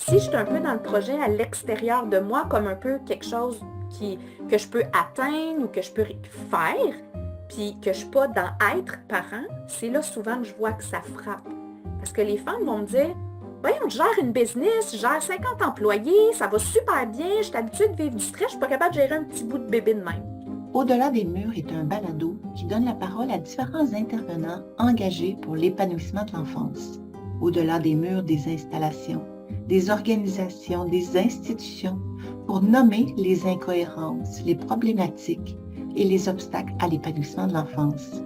si je suis un peu dans le projet à l'extérieur de moi, comme un peu quelque chose que je peux atteindre ou que je peux faire, puis que je ne suis pas dans être parent, c'est là souvent que je vois que ça frappe. Parce que les femmes vont me dire, voyons, je gère une business, je gère 50 employés, ça va super bien, je suis habituée de vivre du stress, je suis pas capable de gérer un petit bout de bébé de même. Au-delà des murs est un balado qui donne la parole à différents intervenants engagés pour l'épanouissement de l'enfance. Au-delà des murs des installations, des organisations, des institutions, pour nommer les incohérences, les problématiques et les obstacles à l'épanouissement de l'enfance.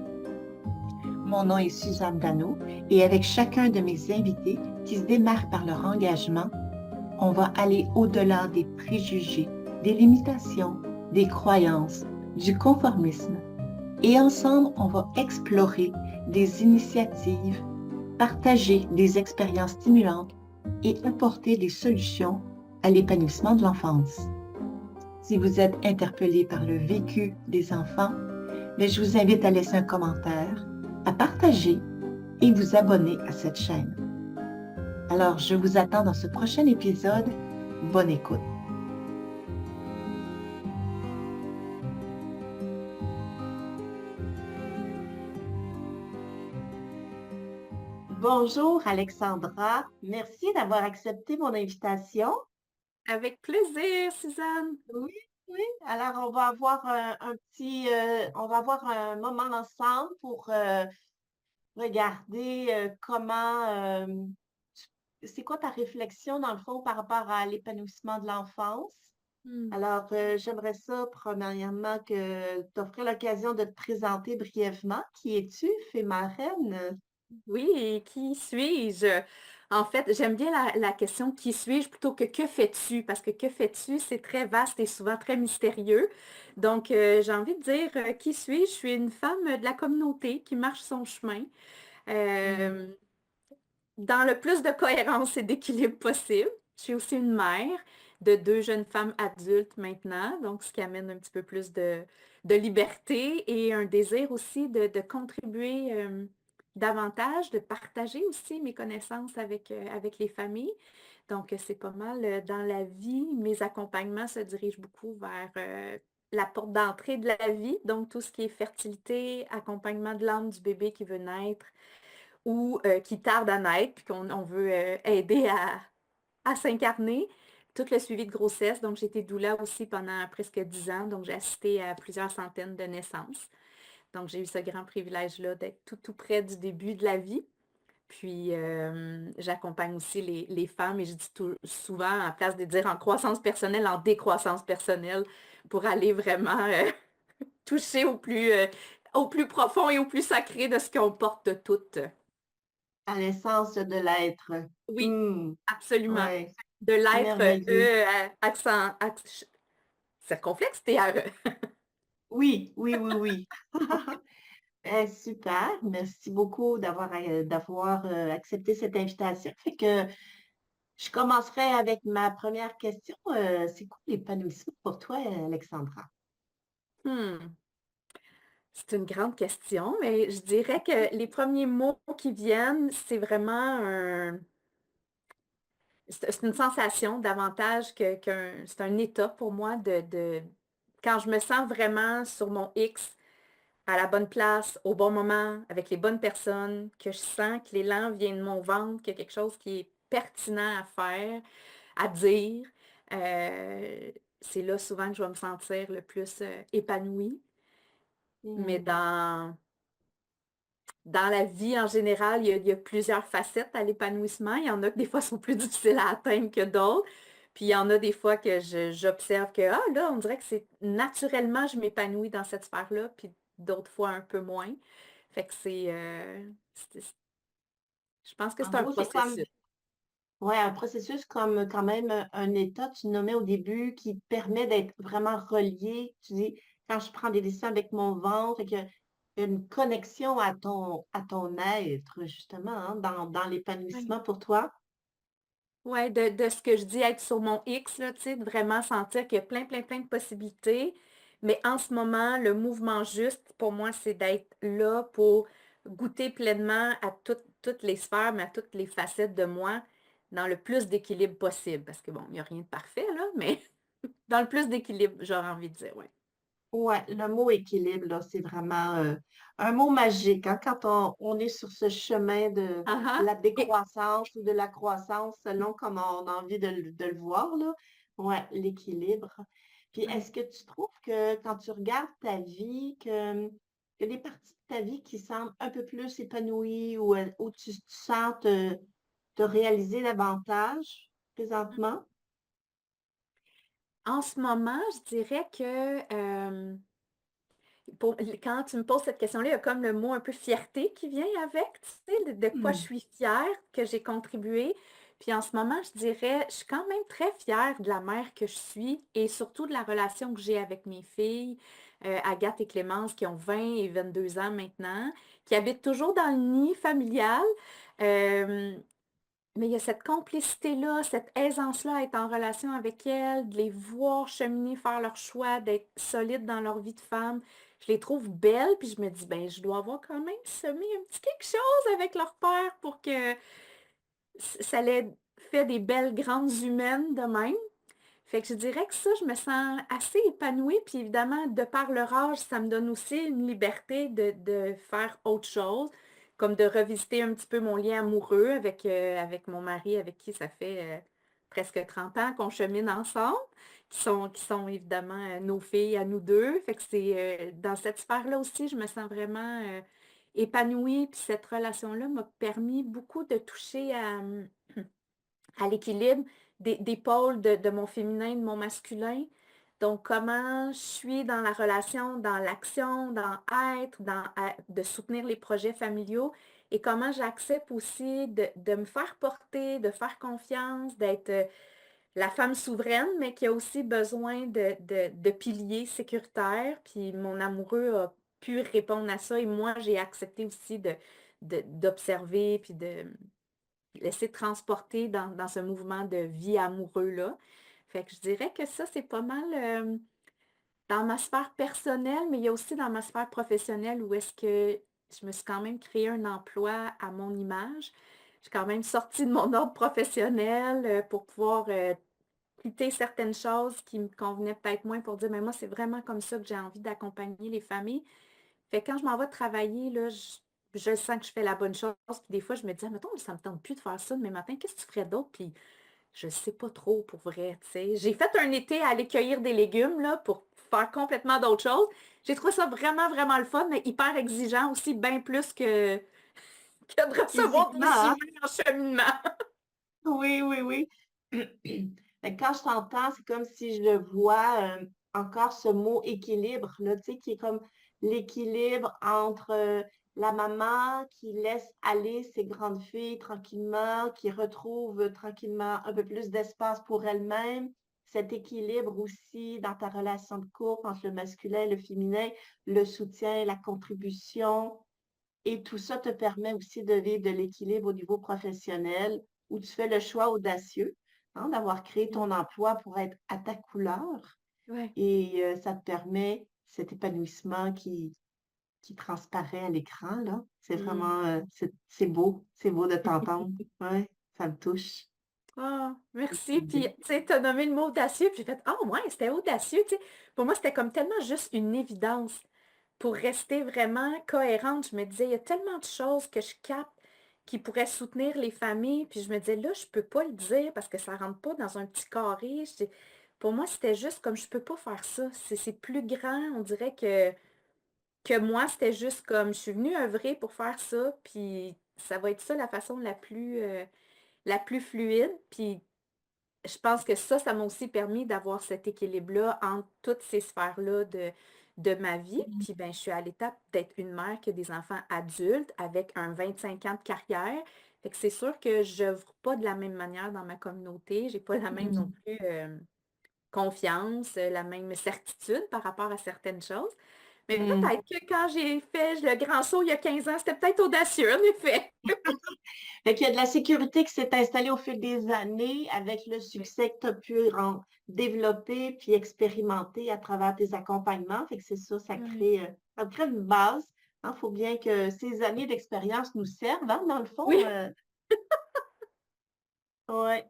Mon nom est Suzanne Dano et avec chacun de mes invités qui se démarquent par leur engagement, on va aller au-delà des préjugés, des limitations, des croyances, du conformisme. Et ensemble, on va explorer des initiatives, partager des expériences stimulantes et apporter des solutions à l'épanouissement de l'enfance. Si vous êtes interpellé par le vécu des enfants, je vous invite à laisser un commentaire, à partager et vous abonner à cette chaîne. Alors, je vous attends dans ce prochain épisode. Bonne écoute. Bonjour Alexandra, merci d'avoir accepté mon invitation. Avec plaisir, Suzanne. Oui, oui. Alors on va avoir on va avoir un moment ensemble pour regarder c'est quoi ta réflexion dans le fond par rapport à l'épanouissement de l'enfance. Hmm. Alors j'aimerais ça premièrement que t'offrir l'occasion de te présenter brièvement. Qui es-tu, fée marraine? Oui, et qui suis-je? En fait, j'aime bien la question qui suis-je plutôt que fais-tu? Parce que fais-tu, c'est très vaste et souvent très mystérieux. Donc, j'ai envie de dire qui suis-je? Je suis une femme de la communauté qui marche son chemin Hmm. euh, dans le plus de cohérence et d'équilibre possible. Je suis aussi une mère de deux jeunes femmes adultes maintenant, donc ce qui amène un petit peu plus de liberté et un désir aussi de contribuer davantage, de partager aussi mes connaissances avec les familles. Donc, c'est pas mal dans la vie. Mes accompagnements se dirigent beaucoup vers la porte d'entrée de la vie, donc tout ce qui est fertilité, accompagnement de l'âme du bébé qui veut naître ou qui tarde à naître, puis qu'on veut aider à s'incarner. Tout le suivi de grossesse. Donc, j'ai été doula aussi pendant presque 10 ans. Donc, j'ai assisté à plusieurs centaines de naissances. Donc, j'ai eu ce grand privilège-là d'être tout près du début de la vie. Puis, j'accompagne aussi les femmes et je dis souvent, à place de dire en croissance personnelle, en décroissance personnelle, pour aller vraiment toucher au plus profond et au plus sacré de ce qu'on porte toutes. À l'essence de l'être. Oui, Hmm. absolument. Ouais, De l'être merveilleux. circonflexe, TRE. Oui, oui, oui, oui. Super, merci beaucoup d'avoir accepté cette invitation. Fait que je commencerai avec ma première question. C'est quoi l'épanouissement pour toi, Alexandra? Hmm, c'est une grande question, mais je dirais que les premiers mots qui viennent, c'est vraiment c'est une sensation davantage c'est un état pour moi quand je me sens vraiment sur mon X, à la bonne place, au bon moment, avec les bonnes personnes, que je sens que l'élan vient de mon ventre, qu'il y a quelque chose qui est pertinent à faire, à dire. Euh, c'est là souvent que je vais me sentir le plus épanouie. Mais Hmm. dans la vie en général, il y a plusieurs facettes à l'épanouissement. Il y en a que des fois sont plus difficiles à atteindre que d'autres. Puis il y en a des fois que j'observe que, ah là, on dirait que c'est naturellement, je m'épanouis dans cette sphère-là, puis d'autres fois un peu moins. Fait que je pense que En c'est un gros, c'est comme, processus. ouais, un processus comme quand même un état, tu nommais au début, qui permet d'être vraiment relié. Tu dis, quand je prends des décisions avec mon ventre, et que une connexion à ton être, justement, hein, dans Oui. l'épanouissement pour toi. Ouais, de ce que je dis être sur mon X, là, tu sais, de vraiment sentir qu'il y a plein de possibilités. Mais en ce moment, le mouvement juste, pour moi, c'est d'être là pour goûter pleinement à toutes les sphères, mais à toutes les facettes de moi, dans le plus d'équilibre possible. Parce que bon, il n'y a rien de parfait, là, mais dans le plus d'équilibre, j'aurais envie de dire, oui. Ouais, le mot équilibre, là, c'est vraiment un mot magique, hein, quand on est sur ce chemin de Ah ah. la Et décroissance ou de la croissance, selon comment on a envie de le voir, là. Ouais, l'équilibre. Puis ouais. est-ce que tu trouves que quand tu regardes ta vie, que des parties de ta vie qui semblent un peu plus épanouies ou où tu sens te réaliser davantage présentement? En ce moment, je dirais que quand tu me poses cette question-là, il y a comme le mot un peu fierté qui vient avec, tu sais, de quoi je Hmm. suis fière que j'ai contribué. Puis en ce moment, je dirais, je suis quand même très fière de la mère que je suis et surtout de la relation que j'ai avec mes filles, Agathe et Clémence, qui ont 20 et 22 ans maintenant, qui habitent toujours dans le nid familial. Euh, mais il y a cette complicité-là, cette aisance-là à être en relation avec elles, de les voir cheminer, faire leur choix, d'être solides dans leur vie de femme. Je les trouve belles, puis je me dis, ben, je dois avoir quand même semé un petit quelque chose avec leur père pour que ça les fait des belles grandes humaines de même. Fait que je dirais que ça, je me sens assez épanouie. Puis évidemment, de par leur âge, ça me donne aussi une liberté de faire autre chose, comme de revisiter un petit peu mon lien amoureux avec mon mari, avec qui ça fait presque 30 ans qu'on chemine ensemble, qui sont évidemment nos filles à nous deux. Fait que c'est dans cette sphère-là aussi, je me sens vraiment épanouie. Puis cette relation-là m'a permis beaucoup de toucher à l'équilibre des pôles de mon féminin et de mon masculin. Donc, comment je suis dans la relation, dans l'action, dans être, de soutenir les projets familiaux et comment j'accepte aussi de me faire porter, de faire confiance, d'être la femme souveraine, mais qui a aussi besoin de piliers sécuritaires. Puis mon amoureux a pu répondre à ça et moi, j'ai accepté aussi d'observer puis de laisser transporter dans ce mouvement de vie amoureux-là. Fait que je dirais que ça, c'est pas mal dans ma sphère personnelle, mais il y a aussi dans ma sphère professionnelle où est-ce que je me suis quand même créé un emploi à mon image. J'ai quand même sorti de mon ordre professionnel pour pouvoir quitter certaines choses qui me convenaient peut-être moins pour dire, mais moi, c'est vraiment comme ça que j'ai envie d'accompagner les familles. Fait que quand je m'en vais travailler, là, je sens que je fais la bonne chose. Puis des fois, je me dis, ah, mettons, ça me tente plus de faire ça demain matin. Qu'est-ce que tu ferais d'autre? Puis je sais pas trop pour vrai, tu sais. J'ai fait un été à aller cueillir des légumes, là, pour faire complètement d'autres choses. J'ai trouvé ça vraiment, vraiment le fun, mais hyper exigeant aussi, bien plus que de recevoir Physiquement, des hein? humains en cheminement. Oui, oui, oui. Fait que quand je t'entends, c'est comme si je vois encore ce mot équilibre, là, tu sais, qui est comme l'équilibre entre la maman qui laisse aller ses grandes filles tranquillement, qui retrouve tranquillement un peu plus d'espace pour elle-même. Cet équilibre aussi dans ta relation de couple entre le masculin et le féminin, le soutien, la contribution. Et tout ça te permet aussi de vivre de l'équilibre au niveau professionnel, où tu fais le choix audacieux, hein, d'avoir créé ton emploi pour être à ta couleur. Ouais. Et ça te permet cet épanouissement qui transparaît à l'écran, là. C'est Mm. vraiment, c'est beau de t'entendre. Ouais, ça me touche. Ah, merci. Puis, Mhm. tu sais, t'as nommé le mot audacieux, puis j'ai fait, ah ouais, c'était audacieux, tu sais. Pour moi, c'était comme tellement juste une évidence. Pour rester vraiment cohérente, je me disais, il y a tellement de choses que je capte qui pourraient soutenir les familles, puis je me disais, là, je peux pas le dire parce que ça rentre pas dans un petit carré. Pour moi, c'était juste comme, je peux pas faire ça. C'est plus grand, on dirait que moi, c'était juste comme, je suis venue œuvrer pour faire ça, puis ça va être ça la façon la plus fluide, puis je pense que ça m'a aussi permis d'avoir cet équilibre-là entre toutes ces sphères-là de ma vie. Puis ben, je suis à l'étape d'être une mère qui a des enfants adultes avec un 25 ans de carrière. Fait que c'est sûr que je n'œuvre pas de la même manière dans ma communauté. J'ai pas la même non Mhm. plus confiance, la même certitude par rapport à certaines choses. Mais Mhm. peut-être que quand j'ai fait le grand saut il y a 15 ans, c'était peut-être audacieux, en effet. Fait qu'il y a de la sécurité qui s'est installée au fil des années avec le succès que tu as pu développer puis expérimenter à travers tes accompagnements. Fait que c'est ça, Oui. ça crée une base. Il faut bien que ces années d'expérience nous servent, hein, dans le fond. Oui. Ouais.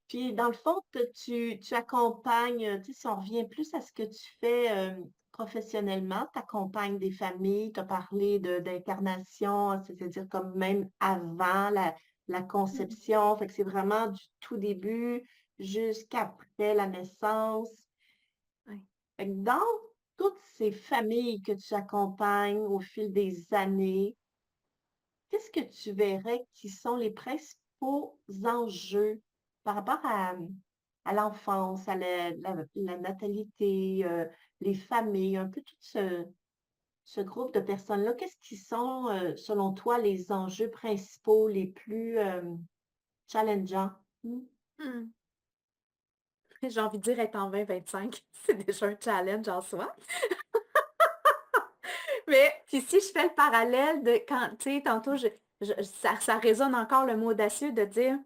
Puis, dans le fond, tu accompagnes, tu sais, si on revient plus à ce que tu fais professionnellement, tu accompagnes des familles, tu as parlé d'incarnation, c'est-à-dire comme même avant la Mhm. conception, fait que c'est vraiment du tout début jusqu'après la naissance. Ouais. Fait que dans toutes ces familles que tu accompagnes au fil des années, qu'est-ce que tu verrais qui sont les principaux enjeux par rapport à l'enfance, à la natalité, les familles, un peu tout ce groupe de personnes-là? Qu'est-ce qui sont, selon toi, les enjeux principaux les plus challengeants? Mmh. Hmm. J'ai envie de dire être en 2025, c'est déjà un challenge en soi. Mais puis si je fais le parallèle de quand, tu sais, tantôt, ça résonne encore le mot audacieux de dire,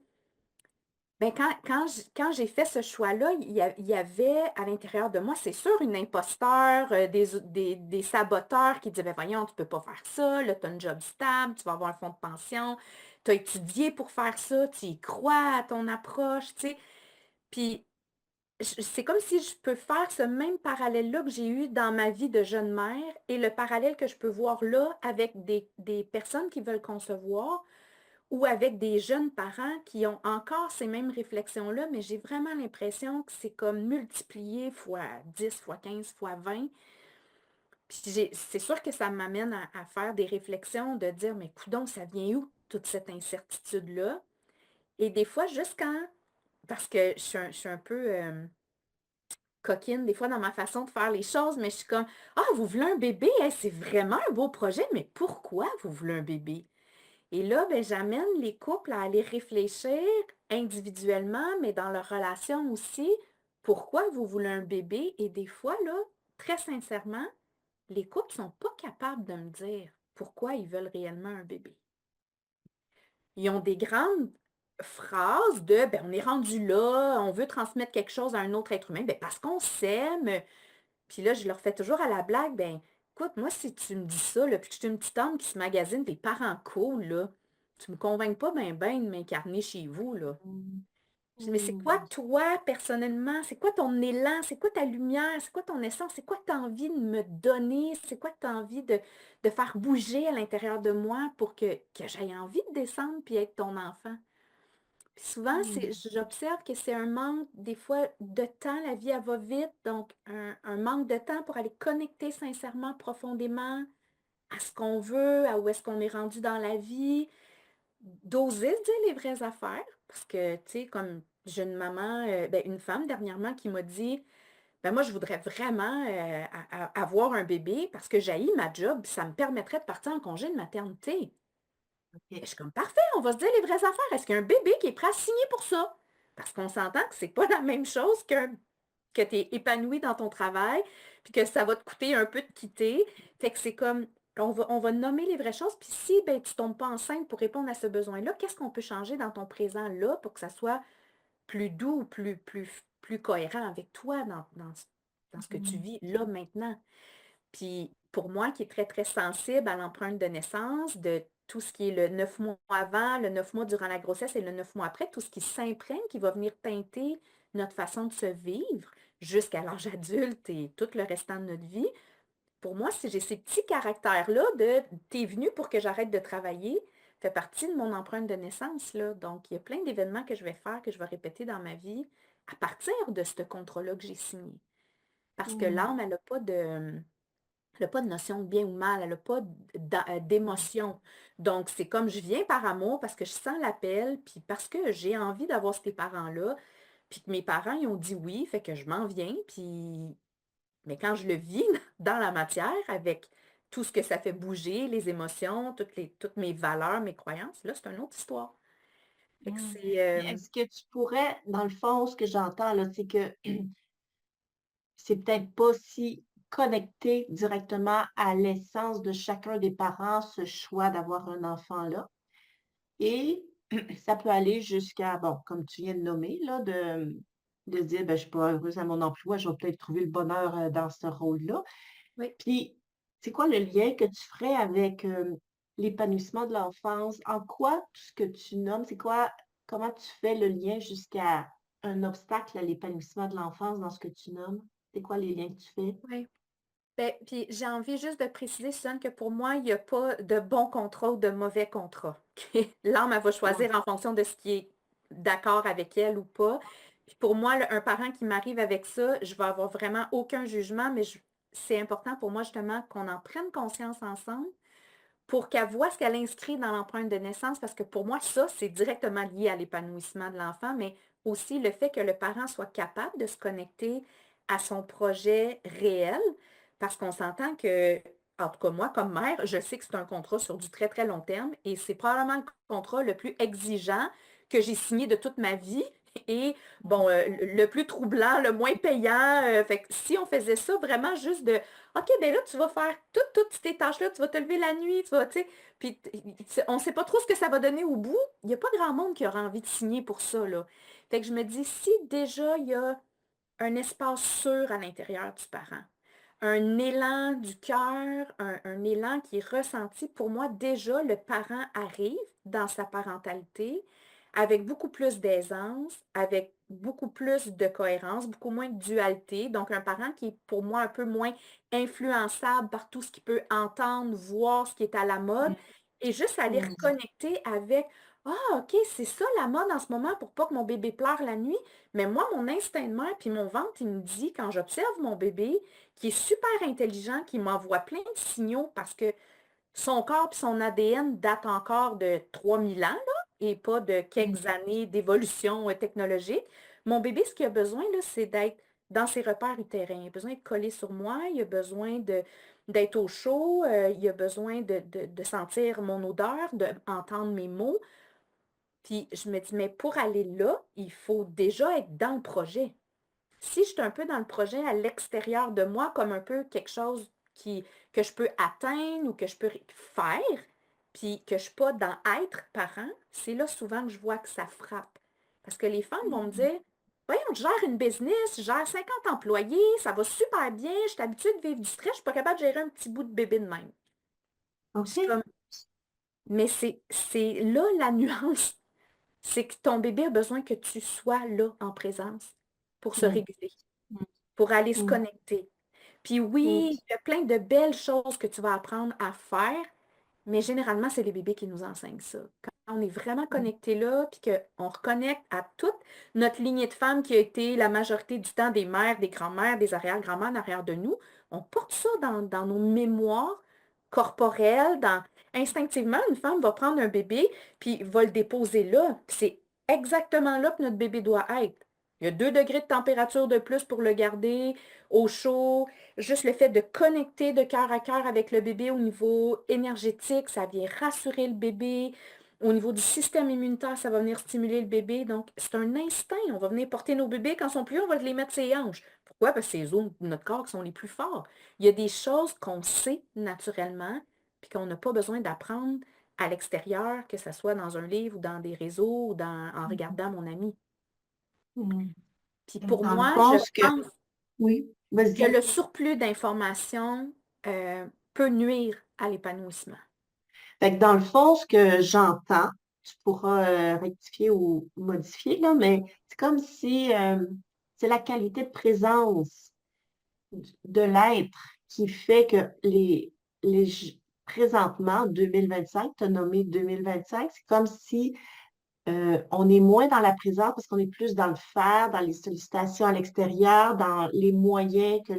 ben quand j'ai fait ce choix-là, il y avait à l'intérieur de moi, c'est sûr, une imposteur, des saboteurs qui disaient, ben voyons, tu peux pas faire ça, là, tu as un job stable, tu vas avoir un fonds de pension, tu as étudié pour faire ça, tu y crois à ton approche, tu sais. Puis c'est comme si je peux faire ce même parallèle-là que j'ai eu dans ma vie de jeune mère et le parallèle que je peux voir là avec des personnes qui veulent concevoir ou avec des jeunes parents qui ont encore ces mêmes réflexions-là, mais j'ai vraiment l'impression que c'est comme multiplié fois 10, fois 15, fois 20. Puis c'est sûr que ça m'amène à faire des réflexions de dire, mais coudonc, ça vient où toute cette incertitude-là? Et des fois, juste quand, parce que je suis un peu coquine des fois dans ma façon de faire les choses, mais je suis comme, ah, vous voulez un bébé? Hey, c'est vraiment un beau projet, mais pourquoi vous voulez un bébé? Et là, ben, j'amène les couples à aller réfléchir individuellement, mais dans leur relation aussi, pourquoi vous voulez un bébé? Et des fois, là, très sincèrement, les couples ne sont pas capables de me dire pourquoi ils veulent réellement un bébé. Ils ont des grandes phrases de ben, on est rendu là, on veut transmettre quelque chose à un autre être humain, ben, parce qu'on s'aime. Puis là, je leur fais toujours à la blague, ben, écoute, moi, si tu me dis ça, là, puis que je suis une petite âme qui se magasine des parents cool, là, tu me convaincs pas ben de m'incarner chez vous, là. Mmh. Je dis, mais c'est quoi Mmh. toi, personnellement? C'est quoi ton élan? C'est quoi ta lumière? C'est quoi ton essence? C'est quoi que tu as envie de me donner? C'est quoi que tu as envie de faire bouger à l'intérieur de moi pour que j'aie envie de descendre puis être ton enfant? Puis souvent, Mmh. j'observe que c'est un manque, des fois, de temps. La vie, elle va vite. Donc, un manque de temps pour aller connecter sincèrement, profondément à ce qu'on veut, à où est-ce qu'on est rendu dans la vie. D'oser se dire les vraies affaires. Parce que, tu sais, comme j'ai une maman, ben, une femme dernièrement qui m'a dit, ben moi, je voudrais vraiment avoir un bébé parce que j'haïs ma job, puis ça me permettrait de partir en congé de maternité. Et je OK. suis comme, parfait, on va se dire les vraies affaires. Est-ce qu'il y a un bébé qui est prêt à signer pour ça? Parce qu'on s'entend que c'est pas la même chose que tu es épanoui dans ton travail, puis que ça va te coûter un peu de quitter. Fait que c'est comme, on va nommer les vraies choses. Puis si ben, tu tombes pas enceinte pour répondre à ce besoin-là, qu'est-ce qu'on peut changer dans ton présent là pour que ça soit plus doux, plus cohérent avec toi dans ce que tu Mmh. vis là maintenant? Puis pour moi, qui est très, très sensible à l'empreinte de naissance, de tout ce qui est le 9 mois avant, le 9 mois durant la grossesse et le 9 mois après, tout ce qui s'imprègne, qui va venir teinter notre façon de se vivre jusqu'à l'âge adulte et tout le restant de notre vie. Pour moi, si j'ai ces petits caractères-là de t'es venu pour que j'arrête de travailler, fait partie de mon empreinte de naissance, là. Donc, il y a plein d'événements que je vais faire, que je vais répéter dans ma vie à partir de ce contrat-là que j'ai signé. Parce que Mmh. l'âme, elle n'a pas de notion de bien ou mal, elle n'a pas Mmh. d'émotion. Donc, c'est comme je viens par amour parce que je sens l'appel, puis parce que j'ai envie d'avoir ces parents-là, puis que mes parents, ils ont dit oui, fait que je m'en viens, puis... Mais quand je le vis dans la matière, avec tout ce que ça fait bouger, les émotions, toutes mes valeurs, mes croyances, là, c'est une autre histoire. Fait que Mmh. c'est... Puis est-ce que tu pourrais, dans le fond, ce que j'entends là, c'est que c'est peut-être pas si connecté directement à l'essence de chacun des parents, ce choix d'avoir un enfant-là. Et ça peut aller jusqu'à, bon, comme tu viens de nommer, là, de dire, ben, je suis pas heureuse à mon emploi, je vais peut-être trouver le bonheur dans ce rôle-là. oui. Puis, c'est quoi le lien que tu ferais avec l'épanouissement de l'enfance? En quoi tout ce que tu nommes, c'est quoi comment tu fais le lien jusqu'à un obstacle à l'épanouissement de l'enfance dans ce que tu nommes? C'est quoi les liens que tu fais? Oui. Ben, puis j'ai envie juste de préciser, Suzanne, que pour moi, il n'y a pas de bon contrat ou de mauvais contrat. L'âme, elle va Ouais. choisir en fonction de ce qui est d'accord avec elle ou pas. Puis pour moi, un parent qui m'arrive avec ça, je vais avoir vraiment aucun jugement, mais c'est important pour moi justement qu'on en prenne conscience ensemble pour qu'elle voit ce qu'elle inscrit dans l'empreinte de naissance, parce que pour moi, ça, c'est directement lié à l'épanouissement de l'enfant, mais aussi le fait que le parent soit capable de se connecter à son projet réel, parce qu'on s'entend que, en tout cas moi, comme mère, je sais que c'est un contrat sur du très, très long terme, et c'est probablement le contrat le plus exigeant que j'ai signé de toute ma vie, et bon, le plus troublant, le moins payant. Fait que si on faisait ça vraiment juste de OK, ben là, tu vas faire toutes ces tâches-là, tu vas te lever la nuit, tu vas, tu sais, puis on ne sait pas trop ce que ça va donner au bout. Il n'y a pas grand monde qui aura envie de signer pour ça, là. Fait que je me dis, si déjà il y a un espace sûr à l'intérieur du parent, un élan du cœur, un élan qui est ressenti, pour moi, déjà, le parent arrive dans sa parentalité avec beaucoup plus d'aisance, avec beaucoup plus de cohérence, beaucoup moins de dualité. Donc, un parent qui est pour moi un peu moins influençable par tout ce qu'il peut entendre, voir, ce qui est à la mode, et juste aller Mmh. reconnecter avec, ah, OK, c'est ça la mode en ce moment pour pas que mon bébé pleure la nuit. Mais moi, mon instinct de mère, puis mon ventre, il me dit, quand j'observe mon bébé, qui est super intelligent, qui m'envoie plein de signaux parce que son corps et son ADN datent encore de 3000 ans, là, et pas de Mmh. quelques années d'évolution technologique. Mon bébé, ce qu'il a besoin, là, c'est d'être dans ses repères utérins. Il a besoin de coller sur moi, il a besoin d'être au chaud, il a besoin de sentir mon odeur, d'entendre mes mots. Puis je me dis, mais pour aller là, il faut déjà être dans le projet. Si je suis un peu dans le projet à l'extérieur de moi, comme un peu quelque chose que je peux atteindre ou que je peux faire, puis que je ne suis pas dans être parent, c'est là souvent que je vois que ça frappe. Parce que les femmes vont me dire, voyons, je gère une business, je gère 50 employés, ça va super bien, je suis habituée de vivre du stress, je ne suis pas capable de gérer un petit bout de bébé de même. Je suis OK. comme, mais c'est là la nuance, c'est que ton bébé a besoin que tu sois là en présence pour se Mmh. réguler, Mmh. pour aller se Mmh. connecter. Puis Mmh. oui, il y a plein de belles choses que tu vas apprendre à faire, mais généralement, c'est les bébés qui nous enseignent ça. Quand on est vraiment connecté là, puis qu'on reconnecte à toute notre lignée de femmes qui a été la majorité du temps des mères, des grands-mères, des arrière-grands-mères en arrière de nous, on porte ça dans nos mémoires corporelles. Instinctivement, une femme va prendre un bébé, puis va le déposer là. Puis c'est exactement là que notre bébé doit être. Il y a 2 degrés de température de plus pour le garder au chaud. Juste le fait de connecter de cœur à cœur avec le bébé au niveau énergétique, ça vient rassurer le bébé. Au niveau du système immunitaire, ça va venir stimuler le bébé. Donc, c'est un instinct. On va venir porter nos bébés. Quand ils sont plus hauts, on va les mettre ses hanches. Pourquoi? Parce que c'est les zones de notre corps qui sont les plus forts. Il y a des choses qu'on sait naturellement, puis qu'on n'a pas besoin d'apprendre à l'extérieur, que ce soit dans un livre ou dans des réseaux ou en regardant mon ami. Mmh. Puis pour Dans le moi, je fond, ce que pense oui, que vas-y. le surplus d'informations peut nuire à l'épanouissement. Fait que dans le fond, ce que j'entends, tu pourras rectifier ou modifier, là, mais c'est comme si c'est la qualité de présence de l'être qui fait que présentement, 2025, tu as nommé 2025, c'est comme si on est moins dans la présence parce qu'on est plus dans le faire, dans les sollicitations à l'extérieur, dans les moyens que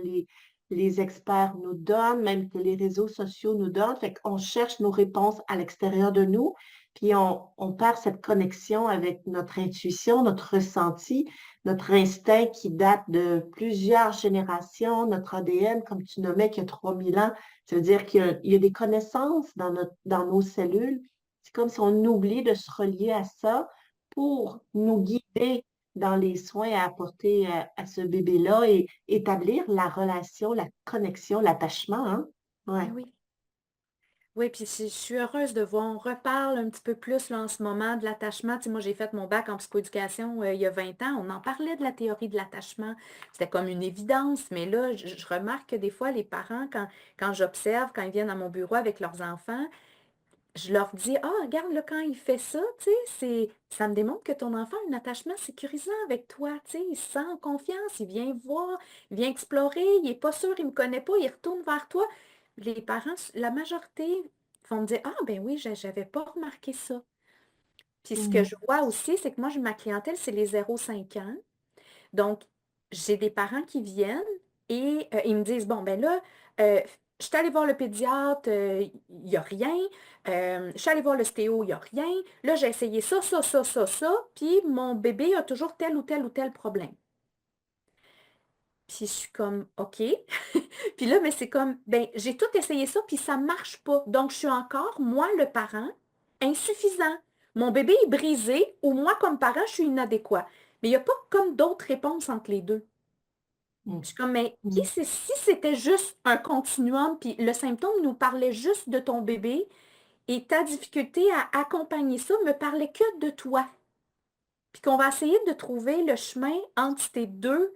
les experts nous donnent, même que les réseaux sociaux nous donnent. Fait qu'on cherche nos réponses à l'extérieur de nous, puis on perd cette connexion avec notre intuition, notre ressenti, notre instinct qui date de plusieurs générations, notre ADN, comme tu nommais, qui a 3000 ans. Ça veut dire qu'il y a des connaissances dans nos cellules. C'est comme si on oublie de se relier à ça pour nous guider dans les soins à apporter à ce bébé-là et établir la relation, la connexion, l'attachement, hein? Ouais. Ben oui. Oui, puis je suis heureuse de voir, on reparle un petit peu plus là, en ce moment de l'attachement. Tu sais, moi, j'ai fait mon bac en psychoéducation il y a 20 ans. On en parlait de la théorie de l'attachement. C'était comme une évidence, mais là, je remarque que des fois, les parents, quand j'observe, quand ils viennent à mon bureau avec leurs enfants, je leur dis, ah, regarde là, quand il fait ça, tu sais, ça me démontre que ton enfant a un attachement sécurisant avec toi, tu sais, il se sent en confiance, il vient voir, il vient explorer, il n'est pas sûr, il ne me connaît pas, il retourne vers toi. Les parents, la majorité vont me dire, ah, ben oui, j'avais pas remarqué ça. Puis ce que Mm. je vois aussi, c'est que moi, ma clientèle, c'est les 0-5 ans. Donc, j'ai des parents qui viennent et ils me disent, bon, ben là, je suis allée voir le pédiatre, il n'y a rien. Je suis allée voir le stéo, il n'y a rien. Là, j'ai essayé ça, ça, ça, ça, ça, puis mon bébé a toujours tel ou tel ou tel problème. Puis je suis comme, OK. Puis là, mais c'est comme, ben, j'ai tout essayé ça, puis ça marche pas. Donc, je suis encore, moi, le parent, insuffisant. Mon bébé est brisé, ou moi, comme parent, je suis inadéquat. Mais il n'y a pas comme d'autres réponses entre les deux. Mm. Je suis comme, mais Mm. si c'était juste un continuum, puis le symptôme nous parlait juste de ton bébé et ta difficulté à accompagner ça me parlait que de toi. Puis qu'on va essayer de trouver le chemin entre ces deux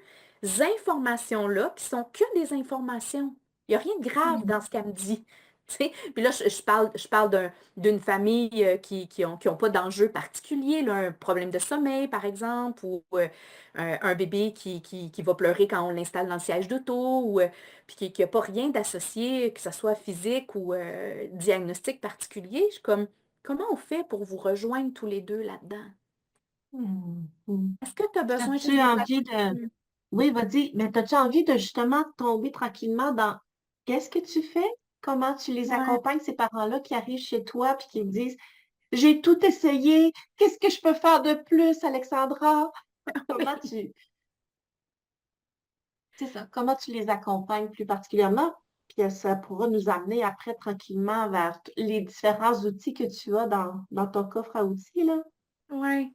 informations-là, qui sont que des informations. Il n'y a rien de grave Mm. dans ce qu'elle me dit. Tu sais? Puis là, je parle d'une famille qui ont pas d'enjeu particulier, là, un problème de sommeil, par exemple, ou un bébé qui va pleurer quand on l'installe dans le siège d'auto, ou puis qui n'a pas rien d'associé, que ce soit physique ou diagnostic particulier. Je suis comme, comment on fait pour vous rejoindre tous les deux là-dedans? Mm. Mm. Est-ce que tu as besoin As-tu juste de envie de... platine? Oui, vas-y, mais as-tu envie de justement tomber tranquillement dans qu'est-ce que tu fais? Comment tu les Ouais. accompagnes, ces parents-là qui arrivent chez toi puis qui te disent, j'ai tout essayé, qu'est-ce que je peux faire de plus, Alexandra? Comment tu, c'est ça, comment tu les accompagnes plus particulièrement? Puis ça pourra nous amener après tranquillement vers les différents outils que tu as dans ton coffre à outils, là. Ouais.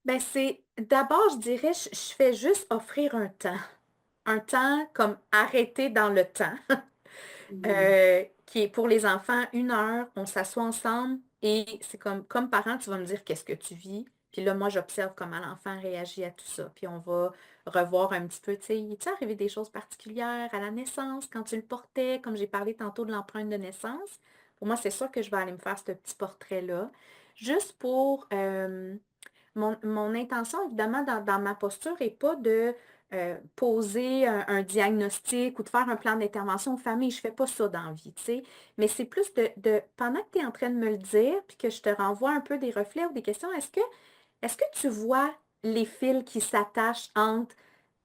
Ben c'est d'abord, je dirais, je fais juste offrir un temps. Un temps comme arrêté dans le temps. Mm. Qui est pour les enfants 1 heure, on s'assoit ensemble et c'est comme parent, tu vas me dire qu'est-ce que tu vis. Puis là, moi, j'observe comment l'enfant réagit à tout ça. Puis on va revoir un petit peu, tu sais, il est arrivé des choses particulières à la naissance, quand tu le portais, comme j'ai parlé tantôt de l'empreinte de naissance. Pour moi, c'est sûr que je vais aller me faire ce petit portrait-là. Juste pour mon intention, évidemment, dans ma posture n'est pas de poser un diagnostic ou de faire un plan d'intervention aux familles. Je ne fais pas ça dans la vie, tu sais. Mais c'est plus pendant que tu es en train de me le dire, puis que je te renvoie un peu des reflets ou des questions, est-ce que tu vois les fils qui s'attachent entre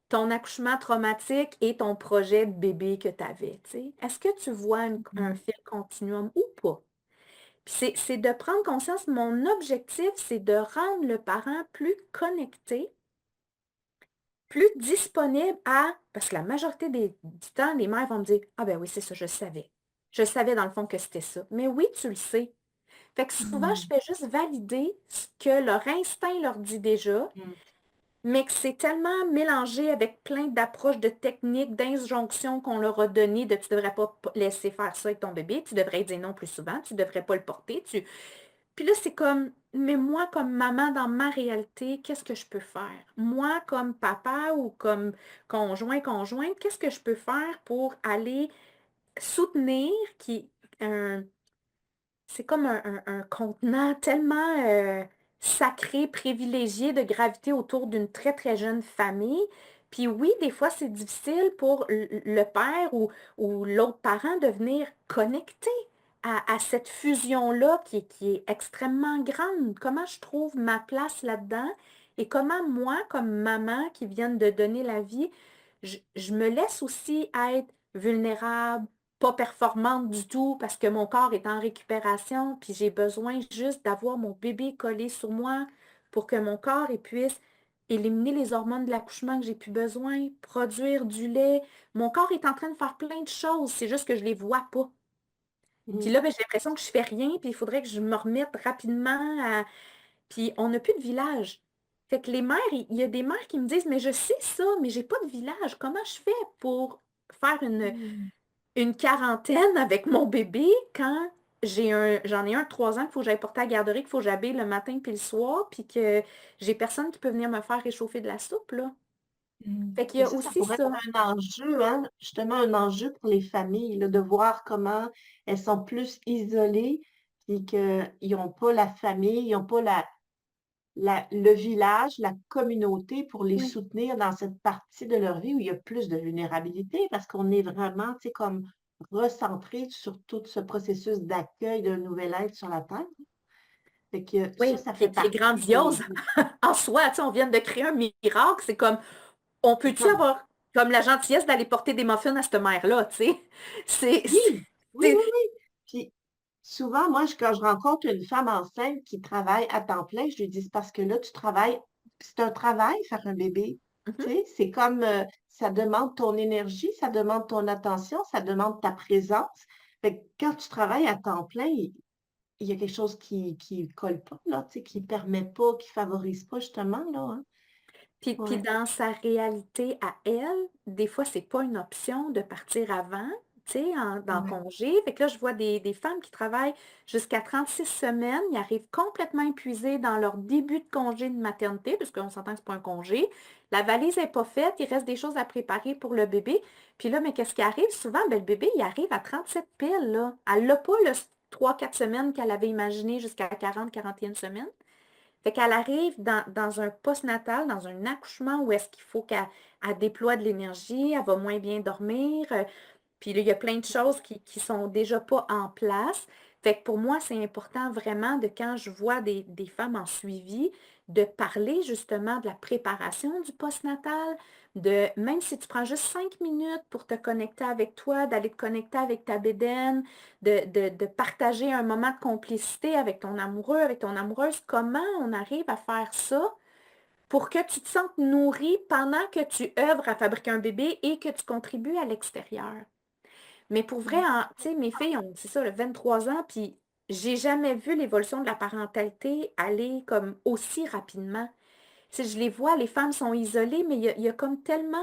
ton accouchement traumatique et ton projet de bébé que tu avais, tu sais? Est-ce que tu vois un Mm. fil continuum ou pas? Puis c'est de prendre conscience, mon objectif, c'est de rendre le parent plus connecté, plus disponible parce que la majorité du temps, les mères vont me dire, ah ben oui, c'est ça, je savais. Je savais dans le fond que c'était ça. Mais oui, tu le sais. Fait que souvent, je Mm. fais juste valider ce que leur instinct leur dit déjà, Mm. mais que c'est tellement mélangé avec plein d'approches, de techniques, d'injonctions qu'on leur a données de tu devrais pas laisser faire ça avec ton bébé, tu devrais dire non plus souvent, tu devrais pas le porter, puis là, c'est comme, mais moi, comme maman, dans ma réalité, qu'est-ce que je peux faire? Moi, comme papa ou comme conjointe, qu'est-ce que je peux faire pour aller soutenir c'est comme un contenant tellement sacré, privilégié de gravité autour d'une très, très jeune famille. Puis oui, des fois, c'est difficile pour le père ou l'autre parent de venir connecter à cette fusion-là qui est extrêmement grande. Comment je trouve ma place là-dedans et comment moi, comme maman qui vient de donner la vie, je me laisse aussi être vulnérable, pas performante du tout parce que mon corps est en récupération, puis j'ai besoin juste d'avoir mon bébé collé sur moi pour que mon corps puisse éliminer les hormones de l'accouchement que j'ai plus besoin, produire du lait. Mon corps est en train de faire plein de choses, c'est juste que je les vois pas. Puis Mm. là, ben, j'ai l'impression que je fais rien, puis il faudrait que je me remette rapidement à... Puis on n'a plus de village. Fait que les mères, il y a des mères qui me disent, mais je sais ça, mais j'ai pas de village. Comment je fais pour faire Mm. une quarantaine avec mon bébé quand j'en ai un de 3 ans qu'il faut que j'aille porter à la garderie, qu'il faut que j'habille le matin puis le soir, puis que j'ai personne qui peut venir me faire réchauffer de la soupe, là. Mm. Fait qu'il y Et a ça aussi pourrait être ça. un enjeu, hein, justement un enjeu pour les familles, là, de voir comment elles sont plus isolées, puis qu'ils n'ont pas la famille, ils n'ont pas le village, la communauté pour les Oui. soutenir dans cette partie de leur vie où il y a plus de vulnérabilité parce qu'on est vraiment, tu sais, comme recentré sur tout ce processus d'accueil d'un nouvel être sur la Terre. Fait que Oui, ça fait qui est partie des... grandiose en soi. Tu sais, on vient de créer un miracle. C'est comme, on C'est peut-tu comme, avoir comme la gentillesse d'aller porter des muffins à cette mère-là, tu sais? C'est, oui, c'est, oui, oui, c'est- oui. Puis souvent, moi, quand je rencontre une femme enceinte qui travaille à temps plein, je lui dis, c'est parce que là, tu travailles, c'est un travail, faire un bébé. Mhm. Tu sais, c'est comme, ça demande ton énergie, ça demande ton attention, ça demande ta présence. Fait que quand tu travailles à temps plein, il y a quelque chose qui colle pas, là, tu sais, qui permet pas, qui favorise pas, justement, là, hein. Puis Ouais, dans sa réalité à elle, des fois, c'est pas une option de partir avant, tu sais, dans le ouais, congé. Fait que là, je vois des femmes qui travaillent jusqu'à 36 semaines, ils arrivent complètement épuisés dans leur début de congé de maternité, parce qu'on s'entend que c'est pas un congé. La valise n'est pas faite, il reste des choses à préparer pour le bébé. Puis là, mais qu'est-ce qui arrive? Souvent, ben, le bébé, il arrive à 37 piles, là. Elle n'a pas le 3-4 semaines qu'elle avait imaginé jusqu'à 40-41 semaines. Fait qu'elle arrive dans un postnatal, dans un accouchement où est-ce qu'il faut qu'elle déploie de l'énergie, elle va moins bien dormir, puis là, il y a plein de choses qui sont déjà pas en place. Fait que pour moi, c'est important vraiment de quand je vois des femmes en suivi, de parler justement de la préparation du postnatal, de même si tu prends juste 5 minutes pour te connecter avec toi, d'aller te connecter avec ta bédaine, de partager un moment de complicité avec ton amoureux, avec ton amoureuse, comment on arrive à faire ça pour que tu te sentes nourri pendant que tu œuvres à fabriquer un bébé et que tu contribues à l'extérieur. Mais pour vrai, tu sais, mes filles ont, c'est ça, le 23 ans, puis j'ai jamais vu l'évolution de la parentalité aller comme aussi rapidement. Tu sais, je les vois, les femmes sont isolées, mais il y a comme tellement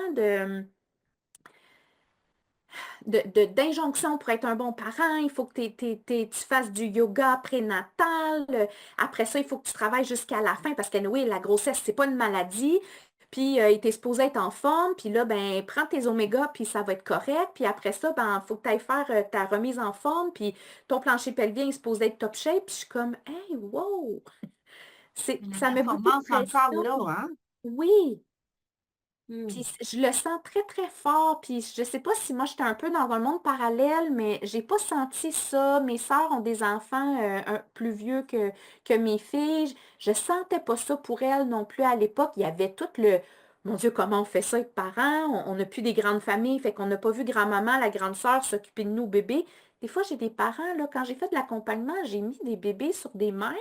d'injonctions pour être un bon parent. Il faut que tu fasses du yoga prénatal. Après ça, il faut que tu travailles jusqu'à la fin parce que oui, la grossesse, c'est pas une maladie. Puis, il était supposé être en forme. Puis là, ben, prends tes omégas, puis ça va être correct. Puis après ça, ben, il faut que tu ailles faire ta remise en forme. Puis ton plancher pelvien est supposé être top shape. Puis je suis comme, hey, wow! la Ça met beaucoup de performance encore pression. là, hein? Oui, puis Hmm. je le sens très, très fort. Puis je sais pas si moi j'étais un peu dans un monde parallèle, mais j'ai pas senti ça. Mes sœurs ont des enfants plus vieux que mes filles. Je sentais pas ça pour elles non plus à l'époque. Il y avait tout le Mon Dieu, comment on fait ça être parents? On n'a plus des grandes familles, fait qu'on n'a pas vu grand-maman, la grande sœur s'occuper de nous bébés. Des fois, j'ai des parents, là, quand j'ai fait de l'accompagnement, j'ai mis des bébés sur des mères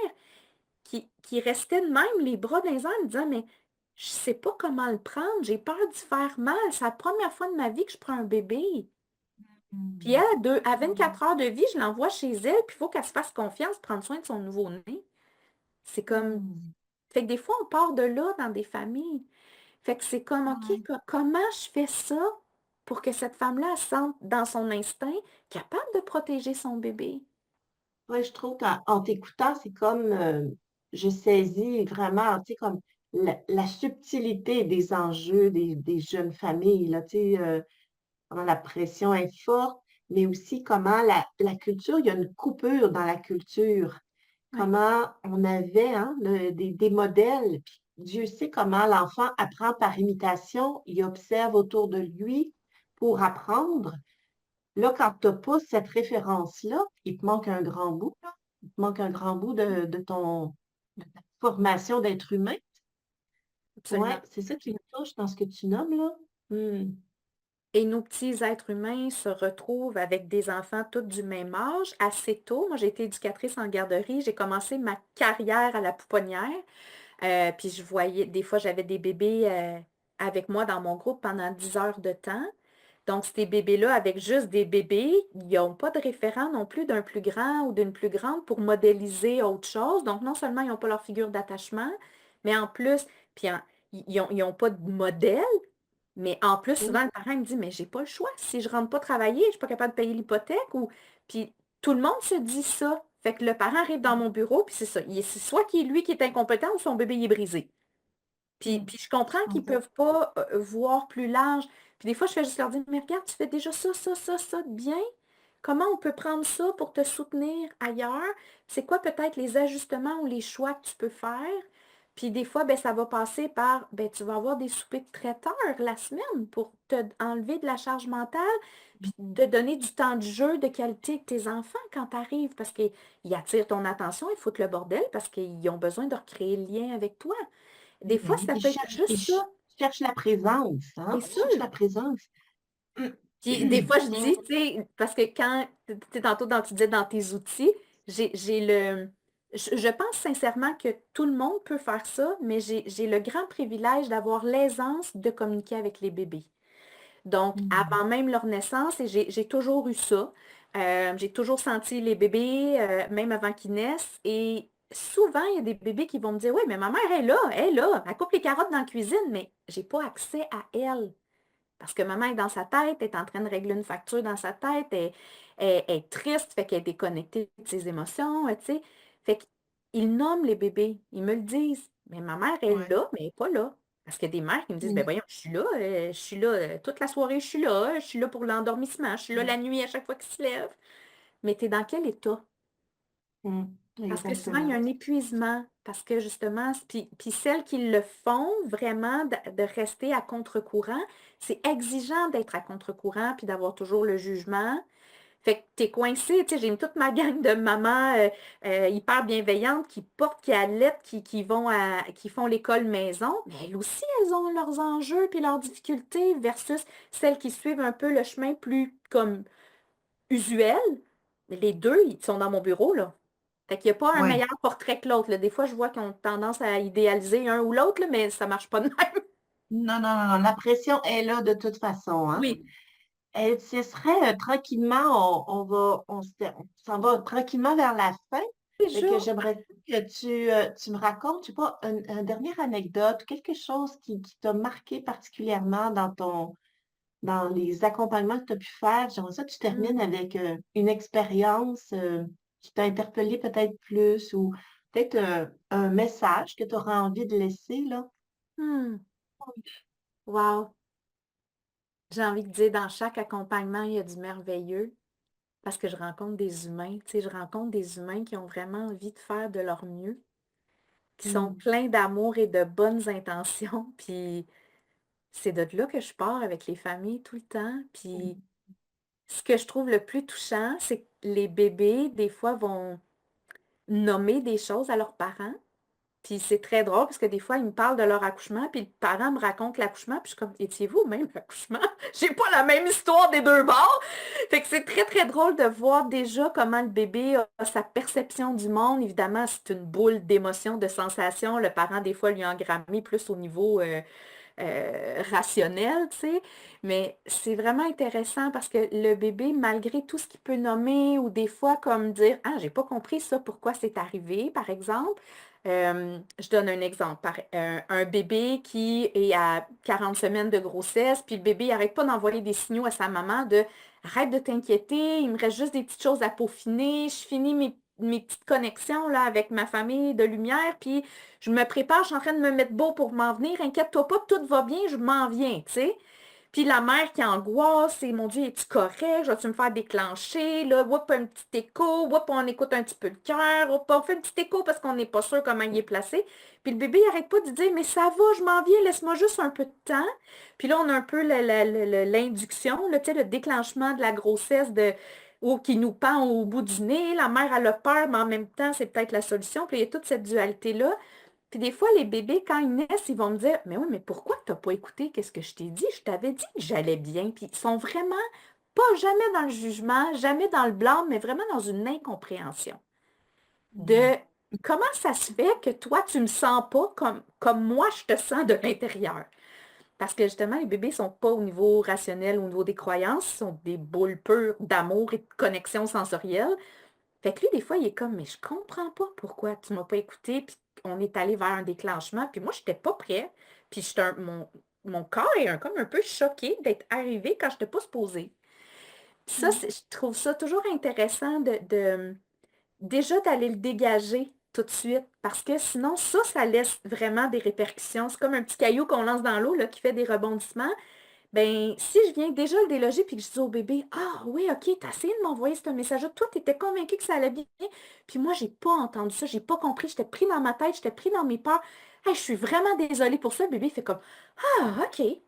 qui restaient de même, les bras dans les airs, me disant, mais je sais pas comment le prendre, j'ai peur d'y faire mal. C'est la première fois de ma vie que je prends un bébé. Puis elle, Hmm. à 24 heures de vie, je l'envoie chez elle, puis il faut qu'elle se fasse confiance, prendre soin de son nouveau-né. C'est comme... Hmm. Fait que des fois, on part de là dans des familles. Fait que c'est comme, OK, Ouais. comment je fais ça pour que cette femme-là elle se sente dans son instinct capable de protéger son bébé? Ouais, je trouve qu'en t'écoutant, c'est comme je saisis vraiment, tu sais, comme la subtilité des enjeux des jeunes familles, là, tu sais, comment la pression est forte, mais aussi comment la culture, il y a une coupure dans la culture. Oui. Comment on avait hein, des modèles, puis Dieu sait comment l'enfant apprend par imitation, il observe autour de lui pour apprendre. Là, quand tu n'as pas cette référence-là, il te manque un grand bout, là. Il te manque un grand bout de ta formation d'être humain. Ouais, Absolument. c'est ça qui me touche dans ce que tu nommes, là. Hmm. Et nos petits êtres humains se retrouvent avec des enfants tous du même âge assez tôt. Moi, j'ai été éducatrice en garderie. J'ai commencé ma carrière à la pouponnière. Puis je voyais, des fois, j'avais des bébés avec moi dans mon groupe pendant 10 heures de temps. Donc, ces bébés-là, avec juste des bébés, ils n'ont pas de référent non plus d'un plus grand ou d'une plus grande pour modéliser autre chose. Donc, non seulement ils n'ont pas leur figure d'attachement, mais en plus, puis ils n'ont pas de modèle. Mais en plus, Oui. souvent, le parent me dit, mais j'ai pas le choix. Si je rentre pas travailler, je suis pas capable de payer l'hypothèque. Puis tout le monde se dit ça. Fait que le parent arrive dans mon bureau, puis c'est ça. C'est soit qui est lui qui est incompétent ou son bébé il est brisé. Puis, Hmm. puis je comprends qu'ils ne Exact. peuvent pas voir plus large. Puis des fois, je fais juste leur dire, mais regarde, tu fais déjà ça, ça, ça, ça de bien. comment on peut prendre ça pour te soutenir ailleurs? C'est quoi peut-être les ajustements ou les choix que tu peux faire? Puis des fois, ben, ça va passer par, ben, tu vas avoir des soupers de traiteurs la semaine pour te enlever de la charge mentale, puis te donner du temps de jeu de qualité avec tes enfants quand tu arrives, parce qu'ils attirent ton attention, ils foutent le bordel parce qu'ils ont besoin de recréer le lien avec toi. Des fois, Mhm. ça peut être Ils juste ça. cherchent la présence, C'est hein? Ils sûr. cherchent la présence. Puis des fois, je Mais dis, tu sais, parce que quand, tu sais, tantôt, tu disais dans tes outils, j'ai le... Je pense sincèrement que tout le monde peut faire ça, mais j'ai le grand privilège d'avoir l'aisance de communiquer avec les bébés. Donc, Mhm. avant même leur naissance, et j'ai toujours eu ça, j'ai toujours senti les bébés, même avant qu'ils naissent, et souvent, il y a des bébés qui vont me dire, oui, mais ma mère est là, elle coupe les carottes dans la cuisine, mais j'ai pas accès à elle. Parce que maman est dans sa tête, elle est en train de régler une facture dans sa tête, elle est triste, fait qu'elle est déconnectée de ses émotions, tu sais. Fait qu'ils nomment les bébés, ils me le disent. Mais ma mère est Ouais. là, mais elle n'est pas là. Parce qu'il y a des mères qui me disent, ben Mhm. voyons, je suis là toute la soirée, je suis là pour l'endormissement, je suis là la nuit à chaque fois qu'il se lève. Mais tu es dans quel état? Mhm. Parce que souvent, il y a Exactement. un épuisement, parce que justement, puis celles qui le font vraiment, de rester à contre-courant, c'est exigeant d'être à contre-courant, puis d'avoir toujours le jugement. Fait que t'es coincé, tu sais, j'ai mis toute ma gang de mamans hyper bienveillantes qui portent, qui allaitent, qui font l'école maison, mais elles aussi, elles ont leurs enjeux puis leurs difficultés versus celles qui suivent un peu le chemin plus comme usuel. Les deux, ils sont dans mon bureau, là. Fait qu'il n'y a pas un Ouais. meilleur portrait que l'autre, là. Des fois, je vois qu'ils ont tendance à idéaliser un ou l'autre, là, mais ça marche pas de même. Non, non, non, non. La pression est là de toute façon, hein? Oui, Et ce serait tranquillement, on s'en va tranquillement vers la fin. Fait déjà. que j'aimerais que tu me racontes, je sais pas, une dernière anecdote, quelque chose qui t'a marqué particulièrement dans les accompagnements que tu as pu faire. J'aimerais ça que tu termines Hmm. avec une expérience qui t'a interpellé peut-être plus ou peut-être un message que tu auras envie de laisser, là. Hmm. Wow. J'ai envie de dire, dans chaque accompagnement, il y a du merveilleux parce que je rencontre des humains. Tu sais, je rencontre des humains qui ont vraiment envie de faire de leur mieux, qui sont Mm. pleins d'amour et de bonnes intentions. Puis c'est de là que je pars avec les familles tout le temps. Puis ce que je trouve le plus touchant, c'est que les bébés, des fois, vont nommer des choses à leurs parents. Puis c'est très drôle parce que des fois, ils me parlent de leur accouchement, puis le parent me raconte l'accouchement, puis je suis comme, étiez-vous au même accouchement? J'ai pas la même histoire des deux bords. Fait que c'est très, très drôle de voir déjà comment le bébé a sa perception du monde. Évidemment, c'est une boule d'émotions, de sensations. Le parent, des fois, lui a engrammé plus au niveau rationnel, tu sais. Mais c'est vraiment intéressant parce que le bébé, malgré tout ce qu'il peut nommer, ou des fois comme dire, ah, j'ai pas compris ça, pourquoi c'est arrivé, par exemple. Je donne un exemple. Un bébé qui est à 40 semaines de grossesse, puis le bébé n'arrête pas d'envoyer des signaux à sa maman de arrête de t'inquiéter, il me reste juste des petites choses à peaufiner, je finis mes petites connexions là, avec ma famille de lumière, puis je me prépare, je suis en train de me mettre beau pour m'en venir, inquiète-toi pas, tout va bien, je m'en viens, tu sais. Puis la mère qui angoisse, et mon Dieu, es-tu correct? Je vais-tu me faire déclencher? Là, whoop, un petit écho, whoop, on écoute un petit peu le cœur, whoop, on fait un petit écho parce qu'on n'est pas sûr comment il est placé. Puis le bébé, il arrête pas de dire, mais ça va, je m'en viens, laisse-moi juste un peu de temps. Puis là, on a un peu l'induction, là, tu sais, le déclenchement de la grossesse ou qui nous pend au bout du nez. La mère, elle a peur, mais en même temps, c'est peut-être la solution. Puis il y a toute cette dualité-là. Puis des fois, les bébés, quand ils naissent, ils vont me dire, mais oui, mais pourquoi tu n'as pas écouté qu'est-ce que je t'ai dit? Je t'avais dit que j'allais bien. Puis ils sont vraiment pas jamais dans le jugement, jamais dans le blâme, mais vraiment dans une incompréhension Mm. de comment ça se fait que toi, tu me sens pas comme moi, je te sens de l'intérieur. Parce que justement, les bébés sont pas au niveau rationnel, au niveau des croyances, ils sont des boules pures d'amour et de connexion sensorielle. Fait que lui, des fois, il est comme, mais je comprends pas pourquoi tu m'as pas écouté, puis on est allé vers un déclenchement, puis moi, je n'étais pas prêt, puis mon corps est comme un peu choqué d'être arrivé quand je n'étais pas supposée. Ça, Mm. je trouve ça toujours intéressant déjà d'aller le dégager tout de suite, parce que sinon, ça laisse vraiment des répercussions. C'est comme un petit caillou qu'on lance dans l'eau, là, qui fait des rebondissements. Ben, si je viens déjà le déloger puis que je dis au bébé, ah oui, ok, t'as essayé de m'envoyer ce message-là, toi, t'étais convaincu que ça allait bien, puis moi, j'ai pas entendu ça, j'ai pas compris, j'étais pris dans ma tête, j'étais pris dans mes peurs. Hey, je suis vraiment désolée pour ça. Le bébé fait comme, ah, ok, Il est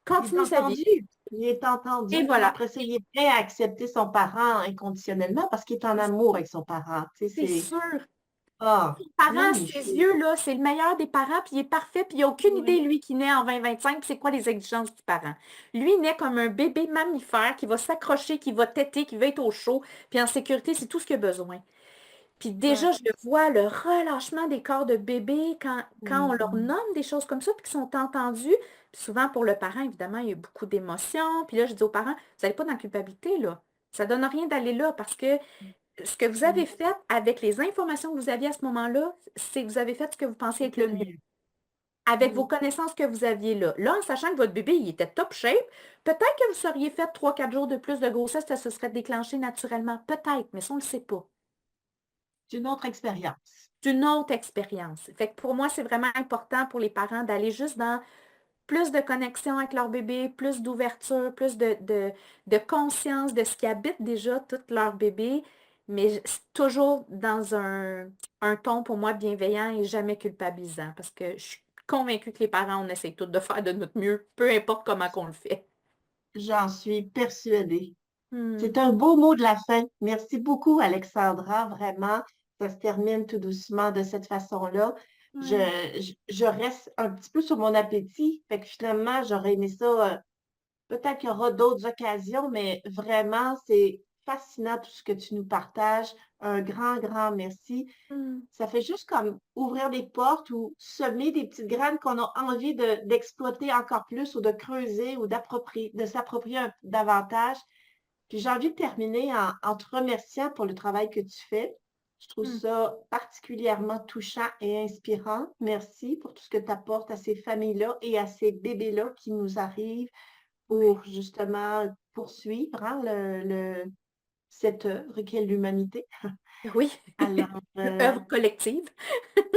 continue sa vie. entendu. Il est entendu. Et Puis voilà, après ça, il est prêt à accepter son parent inconditionnellement parce qu'il est en amour avec son parent. Tu sais, c'est c'est sûr. ah, Parent à ses magnifique. yeux, là, c'est le meilleur des parents, puis il est parfait, puis il n'a aucune idée, Oui. lui, qui naît en 2025, puis c'est quoi les exigences du parent. Lui, il naît comme un bébé mammifère qui va s'accrocher, qui va téter, qui va être au chaud, puis en sécurité, c'est tout ce qu'il a besoin. Puis déjà, Ouais. je le vois, le relâchement des corps de bébé quand on leur Mhm. nomme des choses comme ça, puis qu'ils sont entendus. Puis souvent, pour le parent, évidemment, il y a beaucoup d'émotions. Puis là, je dis aux parents, vous n'allez pas dans la culpabilité, là. Ça donne rien d'aller là parce que ce que vous avez fait avec les informations que vous aviez à ce moment-là, c'est que vous avez fait ce que vous pensiez être C'était le mieux. mieux. Avec vos Oui. connaissances que vous aviez là. Là, en sachant que votre bébé, il était top shape, peut-être que vous seriez fait 3 4 jours de plus de grossesse, ça se serait déclenché naturellement. Peut-être, mais ça, on ne le sait pas. C'est une autre expérience. C'est une autre expérience. Fait que pour moi, c'est vraiment important pour les parents d'aller juste dans plus de connexion avec leur bébé, plus d'ouverture, plus de conscience de ce qui habite déjà tout leur bébé, mais toujours dans un ton pour moi bienveillant et jamais culpabilisant, parce que je suis convaincue que les parents, on essaie tous de faire de notre mieux, peu importe comment qu'on le fait. J'en suis persuadée. Hmm. C'est un beau mot de la fin. Merci beaucoup, Alexandra. Vraiment, ça se termine tout doucement de cette façon-là. Je, Ouais. je reste un petit peu sur mon appétit. Fait que finalement, j'aurais aimé ça. Peut-être qu'il y aura d'autres occasions, mais vraiment, c'est fascinant tout ce que tu nous partages. Un grand, grand merci. Hmm. Ça fait juste comme ouvrir des portes ou semer des petites graines qu'on a envie d'exploiter encore plus ou de creuser ou de s'approprier davantage. Puis j'ai envie de terminer en te remerciant pour le travail que tu fais. Je trouve Hmm. ça particulièrement touchant et inspirant. Merci pour tout ce que tu apportes à ces familles-là et à ces bébés-là qui nous arrivent Ouais. pour justement poursuivre hein, cette œuvre qu'est l'humanité. Oui, Alors, œuvre collective.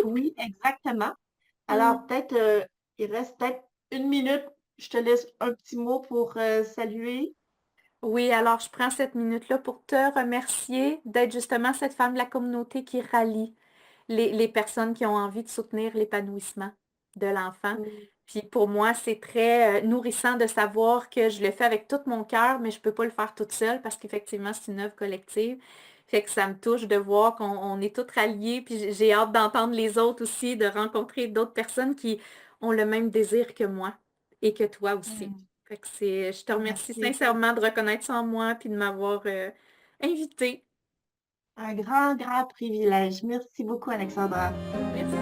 oui, exactement. Hmm. Alors, peut-être, il reste peut-être une minute. Je te laisse un petit mot pour saluer. Oui, alors je prends cette minute-là pour te remercier d'être justement cette femme de la communauté qui rallie les personnes qui ont envie de soutenir l'épanouissement de l'enfant. Mm. Puis pour moi, c'est très nourrissant de savoir que je le fais avec tout mon cœur, mais je ne peux pas le faire toute seule parce qu'effectivement, c'est une œuvre collective. Fait que ça me touche de voir qu'on est toutes ralliées, puis j'ai hâte d'entendre les autres aussi, de rencontrer d'autres personnes qui ont le même désir que moi et que toi aussi. Mm. Fait que je te remercie Merci. sincèrement de reconnaître ça en moi puis de m'avoir invitée. Un grand, grand privilège. Merci beaucoup, Alexandra. Merci.